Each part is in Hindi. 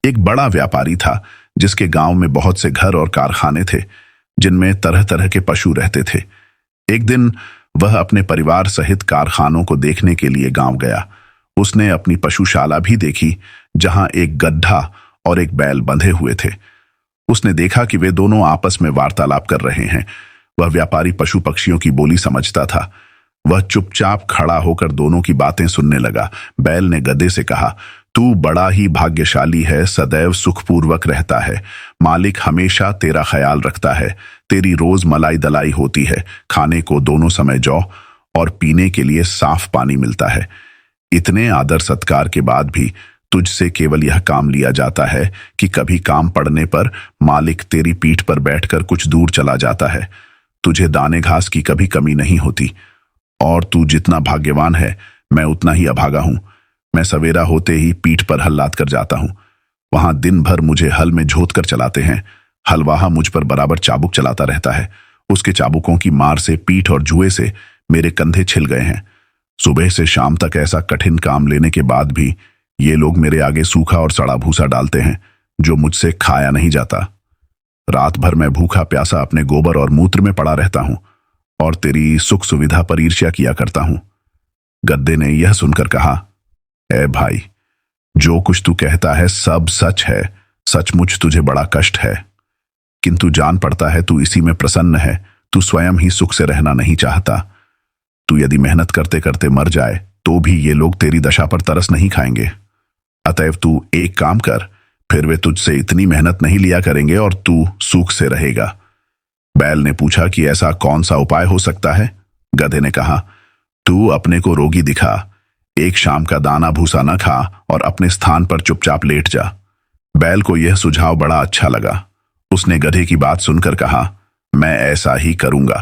एक बड़ा व्यापारी था जिसके गांव में बहुत से घर और कारखाने थे जिनमें तरह तरह के पशु रहते थे। एक दिन वह अपने परिवार सहित कारखानों को देखने के लिए गांव गया। उसने अपनी पशुशाला भी देखी जहां एक गड्ढा और एक बैल बंधे हुए थे। उसने देखा कि वे दोनों आपस में वार्तालाप कर रहे हैं। वह व्यापारी पशु पक्षियों की बोली समझता था। वह चुपचाप खड़ा होकर दोनों की बातें सुनने लगा। बैल ने गधे से कहा, तू बड़ा ही भाग्यशाली है, सदैव सुखपूर्वक रहता है। मालिक हमेशा तेरा ख्याल रखता है। तेरी रोज मलाई दलाई होती है। खाने को दोनों समय जौ और पीने के लिए साफ पानी मिलता है। इतने आदर सत्कार के बाद भी तुझसे केवल यह काम लिया जाता है कि कभी काम पड़ने पर मालिक तेरी पीठ पर बैठकर कुछ दूर चला जाता है। तुझे दाने घास की कभी कमी नहीं होती। और तू जितना भाग्यवान है, मैं उतना ही अभागा हूं। मैं सवेरा होते ही पीठ पर हल लाद कर जाता हूं। वहां दिन भर मुझे हल में झोत कर चलाते हैं। हलवाहा मुझ पर बराबर चाबुक चलाता रहता है। उसके चाबुकों की मार से, पीठ और जुए से मेरे कंधे छिल गए हैं। सुबह से शाम तक ऐसा कठिन काम लेने के बाद भी ये लोग मेरे आगे सूखा और सड़ा भूसा डालते हैं जो मुझसे खाया नहीं जाता। रात भर मैं भूखा प्यासा अपने गोबर और मूत्र में पड़ा रहता हूं और तेरी सुख सुविधा पर ईर्ष्या किया करता हूं। गद्दे ने यह सुनकर कहा, ए भाई, जो कुछ तू कहता है सब सच है। सचमुच तुझे बड़ा कष्ट है, किंतु जान पड़ता है तू इसी में प्रसन्न है। तू स्वयं ही सुख से रहना नहीं चाहता। तू यदि मेहनत करते करते मर जाए तो भी ये लोग तेरी दशा पर तरस नहीं खाएंगे। अतएव तू एक काम कर, फिर वे तुझसे इतनी मेहनत नहीं लिया करेंगे और तू सुख से रहेगा। बैल ने पूछा कि ऐसा कौन सा उपाय हो सकता है? गधे ने कहा, तू अपने को रोगी दिखा, एक शाम का दाना भूसा न खा और अपने स्थान पर चुपचाप लेट जा। बैल को यह सुझाव बड़ा अच्छा लगा। उसने गधे की बात सुनकर कहा, मैं ऐसा ही करूंगा।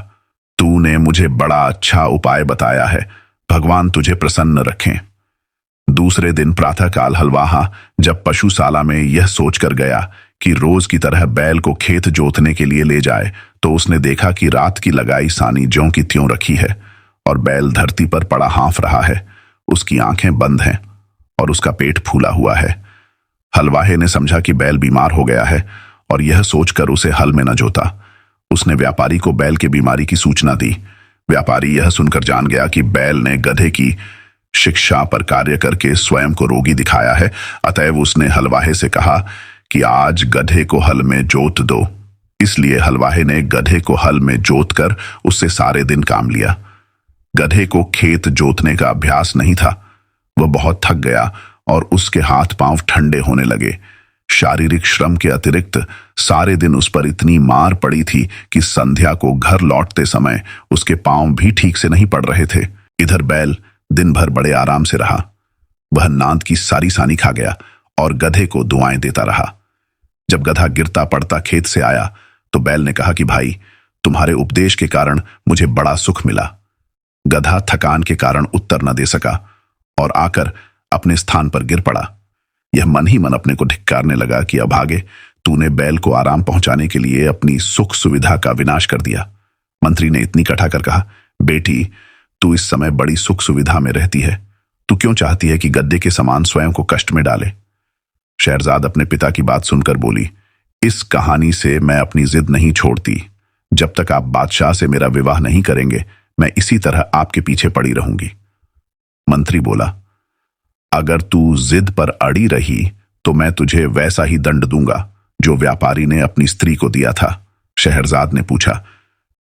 तूने मुझे बड़ा अच्छा उपाय बताया है। भगवान तुझे प्रसन्न रखें। दूसरे दिन प्रातःकाल हलवाहा जब पशुशाला में यह सोचकर गया कि रोज की तरह बैल को खेत जोतने के लिए ले जाए, तो उसने देखा कि रात की लगाई सानी ज्यों की त्यों रखी है और बैल धरती पर पड़ा हाँफ रहा है। उसकी आंखें बंद हैं और उसका पेट फूला हुआ है। हलवाहे ने समझा कि बैल बीमार हो गया है और यह सोचकर उसे हल में न जोता। उसने व्यापारी को बैल की बीमारी की सूचना दी। व्यापारी यह सुनकर जान गया कि बैल ने गधे की शिक्षा पर कार्य करके स्वयं को रोगी दिखाया है। अतएव उसने हलवाहे से कहा कि आज गधे को हल में जोत दो। इसलिए हलवाहे ने गधे को हल में जोत कर उससे सारे दिन काम लिया। गधे को खेत जोतने का अभ्यास नहीं था। वह बहुत थक गया और उसके हाथ पांव ठंडे होने लगे। शारीरिक श्रम के अतिरिक्त सारे दिन उस पर इतनी मार पड़ी थी कि संध्या को घर लौटते समय उसके पांव भी ठीक से नहीं पड़ रहे थे। इधर बैल दिन भर बड़े आराम से रहा। वह नांद की सारी सानी खा गया और गधे को दुआएं देता रहा। जब गधा गिरता पड़ता खेत से आया तो बैल ने कहा कि भाई, तुम्हारे उपदेश के कारण मुझे बड़ा सुख मिला। गधा थकान के कारण उत्तर न दे सका और आकर अपने स्थान पर गिर पड़ा। यह मन ही मन अपने को धिक्कारने लगा कि अभागे, तूने बैल को आराम पहुंचाने के लिए अपनी सुख सुविधा का विनाश कर दिया। मंत्री ने इतनी कटा कर कहा, बेटी, तू इस समय बड़ी सुख सुविधा में रहती है। तू क्यों चाहती है कि गद्दे के समान स्वयं को कष्ट में डाले? शहरजाद अपने पिता की बात सुनकर बोली, इस कहानी से मैं अपनी जिद नहीं छोड़ती। जब तक आप बादशाह से मेरा विवाह नहीं करेंगे, मैं इसी तरह आपके पीछे पड़ी रहूंगी। मंत्री बोला, अगर तू जिद पर अड़ी रही तो मैं तुझे वैसा ही दंड दूंगा जो व्यापारी ने अपनी स्त्री को दिया था। शहरजाद ने पूछा,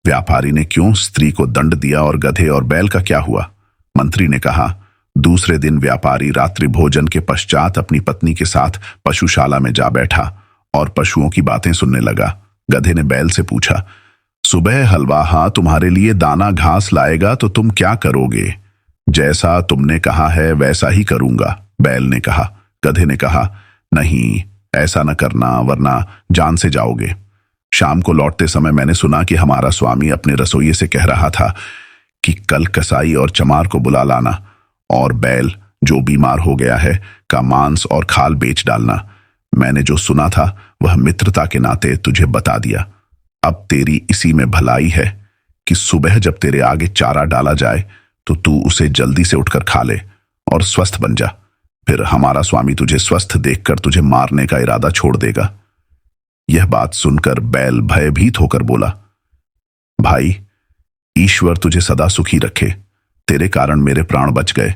व्यापारी ने क्यों स्त्री को दंड दिया और गधे और बैल का क्या हुआ? मंत्री ने कहा, दूसरे दिन व्यापारी रात्रि भोजन के पश्चात अपनी पत्नी के साथ पशुशाला में जा बैठा और पशुओं की बातें सुनने लगा। गधे ने बैल से पूछा, सुबह हलवाहा तुम्हारे लिए दाना घास लाएगा तो तुम क्या करोगे? जैसा तुमने कहा है वैसा ही करूंगा, बैल ने कहा। गधे ने कहा, नहीं, ऐसा न करना वरना जान से जाओगे। शाम को लौटते समय मैंने सुना कि हमारा स्वामी अपने रसोइये से कह रहा था कि कल कसाई और चमार को बुला लाना और बैल जो बीमार हो गया है का मांस और खाल बेच डालना। मैंने जो सुना था वह मित्रता के नाते तुझे बता दिया। अब तेरी इसी में भलाई है कि सुबह जब तेरे आगे चारा डाला जाए तो तू उसे जल्दी से उठकर खा ले और स्वस्थ बन जा। फिर हमारा स्वामी तुझे स्वस्थ देखकर तुझे मारने का इरादा छोड़ देगा। यह बात सुनकर बैल भयभीत होकर बोला, भाई, ईश्वर तुझे सदा सुखी रखे। तेरे कारण मेरे प्राण बच गए।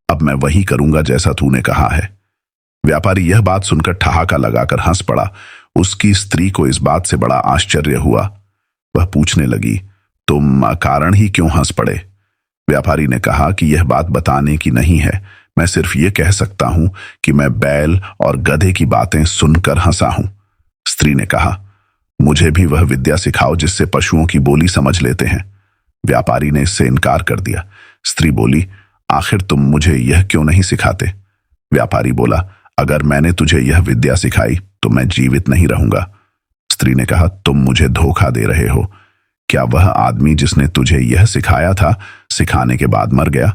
अब मैं वही करूंगा जैसा तूने कहा है। व्यापारी यह बात सुनकर ठहाका लगाकर हंस पड़ा। उसकी स्त्री को इस बात से बड़ा आश्चर्य हुआ। वह पूछने लगी, तुम अकारण ही क्यों हंस पड़े? व्यापारी ने कहा कि यह बात बताने की नहीं है, मैं सिर्फ ये कह सकता हूं कि मैं बैल और गधे की बातें सुनकर हंसा हूं। स्त्री ने कहा, मुझे भी वह विद्या सिखाओ जिससे पशुओं की बोली समझ लेते हैं। व्यापारी ने इससे इनकार कर दिया। स्त्री बोली, आखिर तुम मुझे यह क्यों नहीं सिखाते? व्यापारी बोला, अगर मैंने तुझे यह विद्या सिखाई तो मैं जीवित नहीं रहूंगा। स्त्री ने कहा, तुम मुझे धोखा दे रहे हो। क्या वह आदमी जिसने तुझे यह सिखाया था सिखाने के बाद मर गया?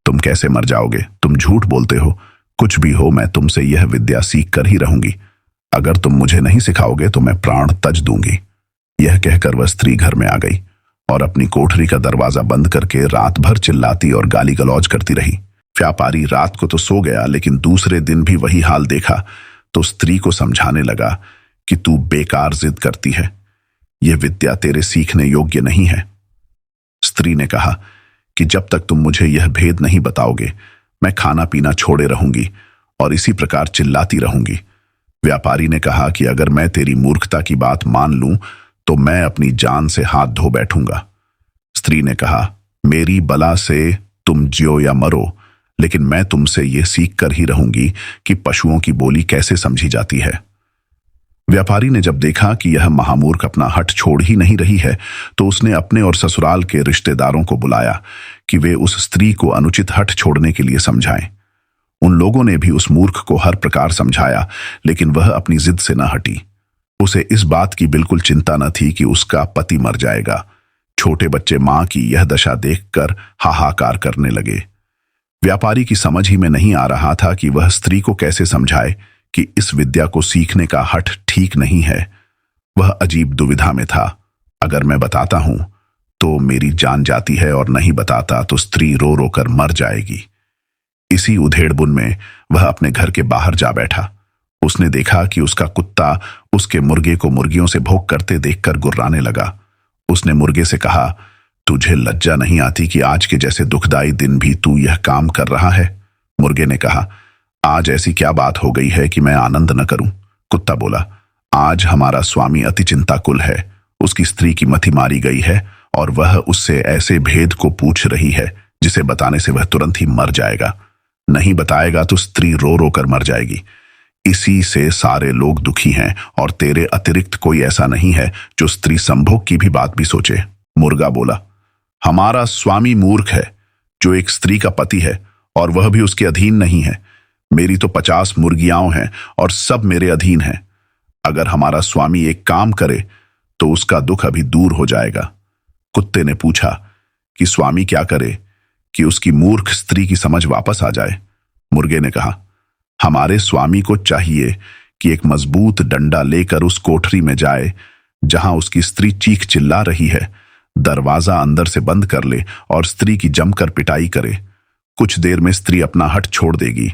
तुम कैसे मर जाओगे? तुम झूठ बोलते हो। कुछ भी हो, मैं तुमसे यह विद्या सीख कर ही रहूंगी। अगर तुम मुझे नहीं सिखाओगे तो मैं प्राण तज दूंगी। यह कहकर वह स्त्री घर में आ गई और अपनी कोठरी का दरवाजा बंद करके रात भर चिल्लाती और गाली गलौज करती रही। व्यापारी रात को तो सो गया, लेकिन दूसरे दिन भी वही हाल देखा तो स्त्री को समझाने लगा कि तू बेकार जिद करती है, यह विद्या तेरे सीखने योग्य नहीं है। स्त्री ने कहा कि जब तक तुम मुझे यह भेद नहीं बताओगे मैं खाना पीना छोड़े रहूंगी और इसी प्रकार चिल्लाती रहूंगी। व्यापारी ने कहा कि अगर मैं तेरी मूर्खता की बात मान लूं तो मैं अपनी जान से हाथ धो बैठूंगा। स्त्री ने कहा, मेरी बला से तुम जियो या मरो, लेकिन मैं तुमसे यह सीख कर ही रहूंगी कि पशुओं की बोली कैसे समझी जाती है। व्यापारी ने जब देखा कि यह महामूर्ख अपना हठ छोड़ ही नहीं रही है तो उसने अपने और ससुराल के रिश्तेदारों को बुलाया कि वे उस स्त्री को अनुचित हठ छोड़ने के लिए समझाएं। उन लोगों ने भी उस मूर्ख को हर प्रकार समझाया, लेकिन वह अपनी जिद से न हटी। उसे इस बात की बिल्कुल चिंता न थी कि उसका पति मर जाएगा। छोटे बच्चे मां की यह दशा देखकर हाहाकार करने लगे। व्यापारी की समझ ही में नहीं आ रहा था कि वह स्त्री को कैसे समझाए कि इस विद्या को सीखने का हठ ठीक नहीं है। वह अजीब दुविधा में था। अगर मैं बताता हूं तो मेरी जान जाती है और नहीं बताता तो स्त्री रो रो कर मर जाएगी। इसी उधेड़बुन में वह अपने घर के बाहर जा बैठा। उसने देखा कि उसका कुत्ता उसके मुर्गे को मुर्गियों से भोग करते देखकर गुर्राने लगा। उसने मुर्गे से कहा, तुझे लज्जा नहीं आती कि आज के जैसे दुखदाई दिन भी तू यह काम कर रहा है? मुर्गे ने कहा, आज ऐसी क्या बात हो गई है कि मैं आनंद न करूं? कुत्ता बोला, आज हमारा स्वामी अति चिंताकुल है। उसकी स्त्री की मति मारी गई है और वह उससे ऐसे भेद को पूछ रही है जिसे बताने से वह तुरंत ही मर जाएगा। नहीं बताएगा तो स्त्री रो रो कर मर जाएगी। इसी से सारे लोग दुखी हैं और तेरे अतिरिक्त कोई ऐसा नहीं है जो स्त्री संभोग की भी बात भी सोचे। मुर्गा बोला, हमारा स्वामी मूर्ख है जो एक स्त्री का पति है और वह भी उसके अधीन नहीं है। मेरी तो 50 मुर्गियां हैं और सब मेरे अधीन हैं। अगर हमारा स्वामी एक काम करे तो उसका दुख अभी दूर हो जाएगा। कुत्ते ने पूछा कि स्वामी क्या करे कि उसकी मूर्ख स्त्री की समझ वापस आ जाए? मुर्गे ने कहा, हमारे स्वामी को चाहिए कि एक मजबूत डंडा लेकर उस कोठरी में जाए जहां उसकी स्त्री चीख चिल्ला रही है, दरवाजा अंदर से बंद कर ले और स्त्री की जमकर पिटाई करे। कुछ देर में स्त्री अपना हठ छोड़ देगी।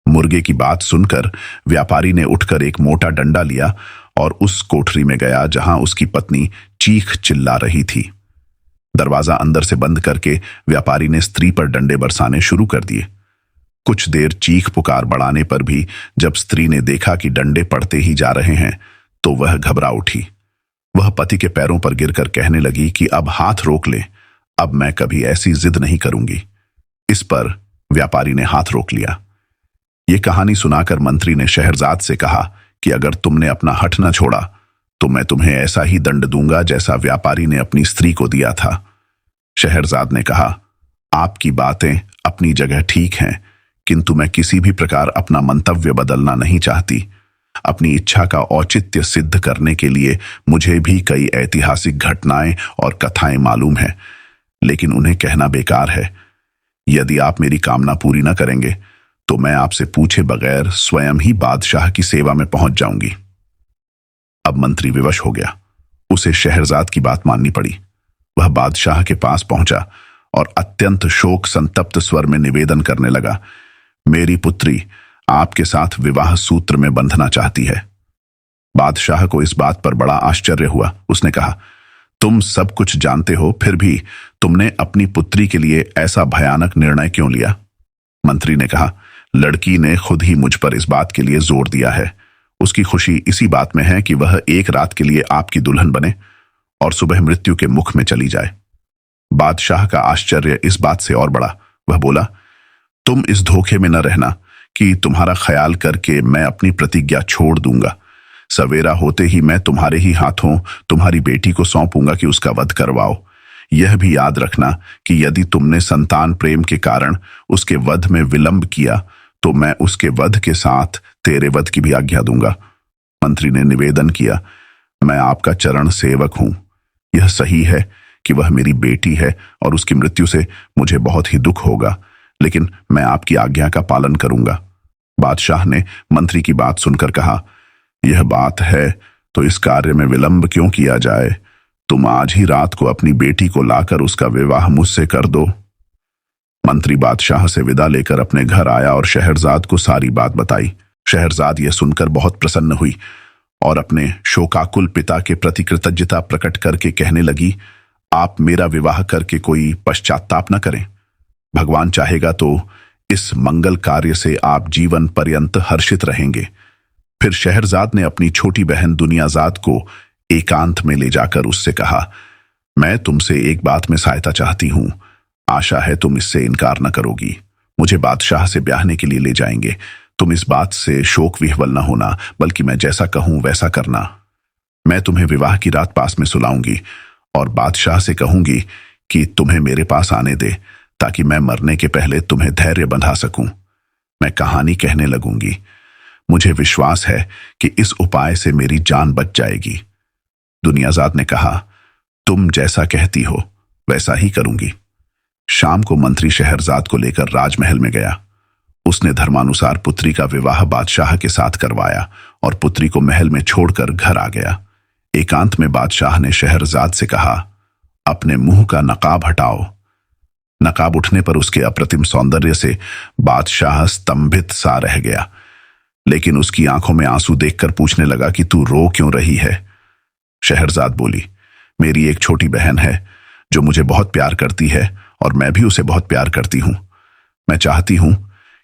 मुर्गे की बात सुनकर व्यापारी ने उठकर एक मोटा डंडा लिया और उस कोठरी में गया जहां उसकी पत्नी चीख चिल्ला रही थी। दरवाजा अंदर से बंद करके व्यापारी ने स्त्री पर डंडे बरसाने शुरू कर दिए। कुछ देर चीख पुकार बढ़ाने पर भी जब स्त्री ने देखा कि डंडे पड़ते ही जा रहे हैं तो वह घबरा उठी। वह पति के पैरों पर गिरकर कहने लगी कि अब हाथ रोक ले, अब मैं कभी ऐसी जिद नहीं करूंगी। इस पर व्यापारी ने हाथ रोक लिया। ये कहानी सुनाकर मंत्री ने शहरजाद से कहा कि अगर तुमने अपना हठ न छोड़ा तो मैं तुम्हें ऐसा ही दंड दूंगा जैसा व्यापारी ने अपनी स्त्री को दिया था। शहरजाद ने कहा, आपकी बातें अपनी जगह ठीक हैं, किंतु मैं किसी भी प्रकार अपना मंतव्य बदलना नहीं चाहती। अपनी इच्छा का औचित्य सिद्ध करने के लिए मुझे भी कई ऐतिहासिक घटनाएं और कथाएं मालूम हैं, लेकिन उन्हें कहना बेकार है। यदि आप मेरी कामना पूरी न करेंगे तो मैं आपसे पूछे बगैर स्वयं ही बादशाह की सेवा में पहुंच जाऊंगी। अब मंत्री विवश हो गया। उसे शहरजाद की बात माननी पड़ी। वह बादशाह के पास पहुंचा और अत्यंत शोक संतप्त स्वर में निवेदन करने लगा, मेरी पुत्री आपके साथ विवाह सूत्र में बंधना चाहती है। बादशाह को इस बात पर बड़ा आश्चर्य हुआ। उसने कहा, तुम सब कुछ जानते हो, फिर भी तुमने अपनी पुत्री के लिए ऐसा भयानक निर्णय क्यों लिया? मंत्री ने कहा, लड़की ने खुद ही मुझ पर इस बात के लिए जोर दिया है। उसकी खुशी इसी बात में है कि वह एक रात के लिए आपकी दुल्हन बने और सुबह मृत्यु के मुख में चली जाए। बादशाह का आश्चर्य इस बात से और बढ़ा। वह बोला, तुम इस धोखे में न रहना कि तुम्हारा ख्याल करके मैं अपनी प्रतिज्ञा छोड़ दूंगा। सवेरा होते ही मैं तुम्हारे ही हाथों तुम्हारी बेटी को सौंपूंगा कि उसका वध करवाओ। यह भी याद रखना कि यदि तुमने संतान प्रेम के कारण उसके वध में विलंब किया तो मैं उसके वध के साथ तेरे वध की भी आज्ञा दूंगा। मंत्री ने निवेदन किया, मैं आपका चरण सेवक हूं। यह सही है कि वह मेरी बेटी है और उसकी मृत्यु से मुझे बहुत ही दुख होगा, लेकिन मैं आपकी आज्ञा का पालन करूंगा। बादशाह ने मंत्री की बात सुनकर कहा, यह बात है तो इस कार्य में विलंब क्यों किया जाए? तुम आज ही रात को अपनी बेटी को लाकर उसका विवाह मुझसे कर दो। मंत्री बादशाह से विदा लेकर अपने घर आया और शहरजाद को सारी बात बताई। शहरजाद यह सुनकर बहुत प्रसन्न हुई और अपने शोकाकुल पिता के प्रति कृतज्ञता प्रकट करके कहने लगी, आप मेरा विवाह करके कोई पश्चाताप न करें। भगवान चाहेगा तो इस मंगल कार्य से आप जीवन पर्यंत हर्षित रहेंगे। फिर शहरजाद ने अपनी छोटी बहन दुनियाजाद को एकांत में ले जाकर उससे कहा, मैं तुमसे एक बात में सहायता चाहती हूं। आशा है तुम इससे इनकार न करोगी। मुझे बादशाह से ब्याहने के लिए ले जाएंगे। तुम इस बात से शोक विह्वल न होना, बल्कि मैं जैसा कहूं वैसा करना। मैं तुम्हें विवाह की रात पास में सुलाऊंगी और बादशाह से कहूंगी कि तुम्हें मेरे पास आने दे, ताकि मैं मरने के पहले तुम्हें धैर्य बंधा सकूं। मैं कहानी कहने लगूंगी। मुझे विश्वास है कि इस उपाय से मेरी जान बच जाएगी। दुनियाजाद ने कहा, तुम जैसा कहती हो वैसा ही करूंगी। शाम को मंत्री शहरजाद को लेकर राजमहल में गया। उसने धर्मानुसार पुत्री का विवाह बादशाह के साथ करवाया और पुत्री को महल में छोड़कर घर आ गया। एकांत में बादशाह ने शहरजाद से कहा, अपने मुंह का नकाब हटाओ। नकाब उठने पर उसके अप्रतिम सौंदर्य से बादशाह स्तंभित सा रह गया, लेकिन उसकी आंखों में आंसू देखकर पूछने लगा कि तू रो क्यों रही है? शहरजाद बोली, मेरी एक छोटी बहन है जो मुझे बहुत प्यार करती है और मैं भी उसे बहुत प्यार करती हूं। मैं चाहती हूं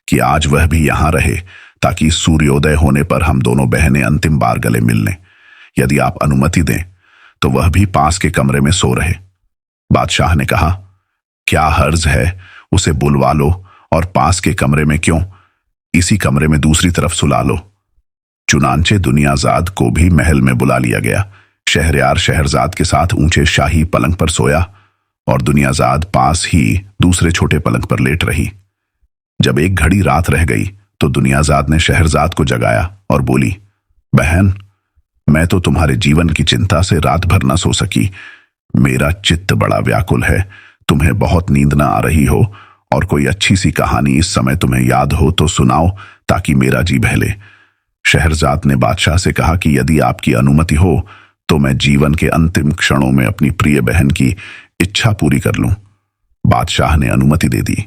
कि आज वह भी यहां रहे, ताकि सूर्योदय होने पर हम दोनों बहनें अंतिम बार गले मिल लें। यदि आप अनुमति दें तो वह भी पास के कमरे में सो रहे। बादशाह ने कहा, क्या हर्ज है, उसे बुलवा लो और पास के कमरे में क्यों, इसी कमरे में दूसरी तरफ सुला लो। चुनांचे दुनियाजाद को भी महल में बुला लिया गया। शहरयार शहरजाद के साथ ऊंचे शाही पलंग पर सोया और दुनियाजाद पास ही दूसरे छोटे पलंग पर लेट रही। जब एक घड़ी रात रह गई तो दुनियाजाद ने शहरजाद को जगाया और बोली, बहन, मैं तो तुम्हारे जीवन की चिंता से रात भर न सो सकी। मेरा चित्त बड़ा व्याकुल है। तुम्हें बहुत नींद न आ रही हो और कोई अच्छी सी कहानी इस समय तुम्हें याद हो तो सुनाओ, ताकि मेरा जी बहले। शहरजाद ने बादशाह से कहा कि यदि आपकी अनुमति हो तो मैं जीवन के अंतिम क्षणों में अपनी प्रिय बहन की इच्छा पूरी कर लूं। बादशाह ने अनुमति दे दी।